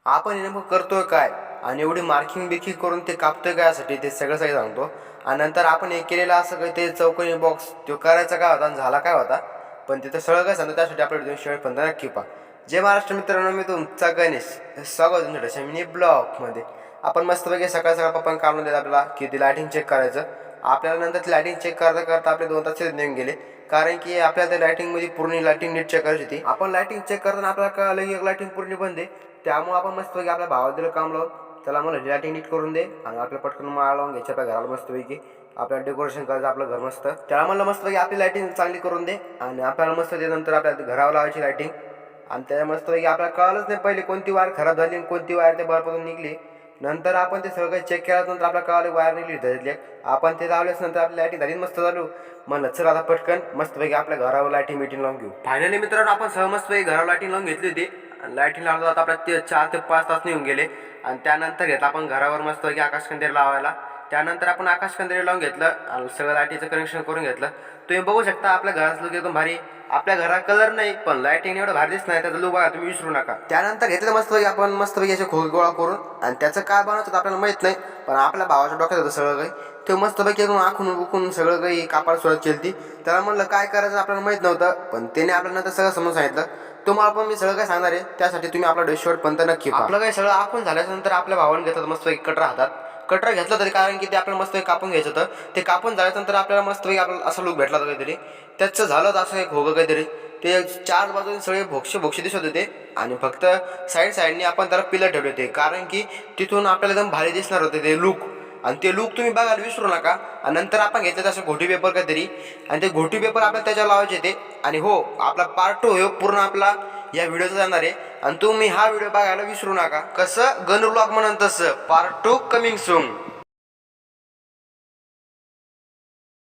आपण नेमकं करतोय काय आणि एवढी मार्किंग बिकिंग करून ते कापतोय काय यासाठी ते सगळं सांगतो. आणि नंतर आपण हे केलेलं असं काही ते चौकोनी बॉक्स तो करायचा काय होता आणि झाला काय होता, पण तिथं सगळं काय सांगतो. त्यासाठी आपल्याला 215 नक्की पहा. जय महाराष्ट्र मित्रांनो, मी तुमचा गणेश, स्वागत तुमच्या मिनी ब्लॉगमध्ये. आपण मस्तपैकी सकाळ सकाळ पप्पा काढून दिलं आपल्याला की ती लायटिंग चेक करायचं. आपल्याला नंतर लायटिंग चेक करता करता आपले 2 तास निघून गेले, कारण की आपल्याला त्या लायटिंगमध्ये पूर्ण लायटिंग नीट चेक करायची होती. आपण लायटिंग चेक करताना आपल्याला कळलं की एक लायटिंग पूर्ण बंद आहे. त्यामुळे आपण मस्तपैकी आपल्या भावाला दिलं काम लावून, त्याला मला लायटिंग नीट करून दे आणि आपल्या पटकन माळ लावून घ्यायच्या आपल्या घराला मस्तपैकी. आपल्याला डेकोरेशन करायचं आपलं घर मस्त. त्याला म्हणलं मस्तपैकी आपली लायटिंग चांगली करून दे आणि आपल्याला मस्त त्यानंतर आपल्या घरावर लावायची लायटिंग. आणि त्या मस्तपैकी आपल्याला कळलंच नाही पहिले कोणती वायर खराब झाली आणि कोणती वायर त्या बल्बमधून निघली. नंतर आपण ते सगळं काही चेक केल्यानंतर आपल्याला कळालं वायर निघली त्याच्यातली. आपण ते लावल्यास नंतर आपली लायटिंग झाली मस्त चालू. म्हणलं चल आता पटकन मस्तपैकी आपल्या घरावर लायटिंग मीटिंग लावून घेऊ. फायनली मित्रांनो आपण सहज मस्तपैकी घरावर लायटिंग लावून घेतली होती. लायटिंग लावलं जात आपल्या 4 ते 5 तास निघून गेले. आणि त्यानंतर घेतलं आपण घरावर मस्तपैकी आकाशकंदील लावायला. त्यानंतर आपण आकाशकंदील लावून घेतलं आणि सगळं लाईटीचं कनेक्शन करून घेतलं. तुम्ही बघू शकता आपल्या घराचं लुक एकदम भारी. आपल्या घरात कलर नाही पण लाईटिंग एवढं भारी दिसत नाही, त्याचा लुक बघा तुम्ही विसरू नका. त्यानंतर घेतलं मस्तपैकी आपण मस्तपैकी असे खोके गोळा करून, आणि त्याचं काय बनवतं आपल्याला माहीत नाही, पण आपल्या भावाच्या डोक्यात होतं सगळं काही. ते मस्तपैकी एकदम आखून उकून सगळं काही कापायला सुरुवात केली. त्याला म्हणलं काय करायचं आपल्याला माहीत नव्हतं, पण त्याने आपल्याला नंतर सगळं समजून सांगितलं. तुम्हाला पण मी सगळं काय सांगणार आहे, त्यासाठी तुम्ही आपला शेवटपर्यंत नक्की पहा. आपलं काही सगळं आखून झाल्यानंतर आपल्या भावाने घेतलं मस्तपैकी कटर हातात. कटर घेतलं तरी कारण की ते आपल्याला मस्तपैकी कापून घ्यायचं होतं. ते कापून झाल्यानंतर आपल्याला मस्तपैकी आपल्याला असं लुक भेटला होता काहीतरी. त्याचं झालं होतं असं एक होगं काहीतरी. ते 4 बाजूने सगळे भोक्षे दिसत होते आणि फक्त साईडने आपण त्याला पिलर ठेवले होते, कारण की तिथून आपल्याला एकदम भारी दिसणार होते ते लुक. आणि ते लुक तुम्ही बघायला विसरू नका. आणि नंतर आपण घेतलं तसं घोटी पेपर काहीतरी, आणि ते घोटी पेपर आपल्याला त्याच्यावर लावायचे ते. आणि हो, आपला पार्ट 2 हे पूर्ण आपला या व्हिडिओचा जाणार आहे. आणि तुम्ही हा व्हिडिओ बघायला विसरू नका. कसं गणू ब्लॉग म्हणून तसं पार्ट 2 कमिंग सून.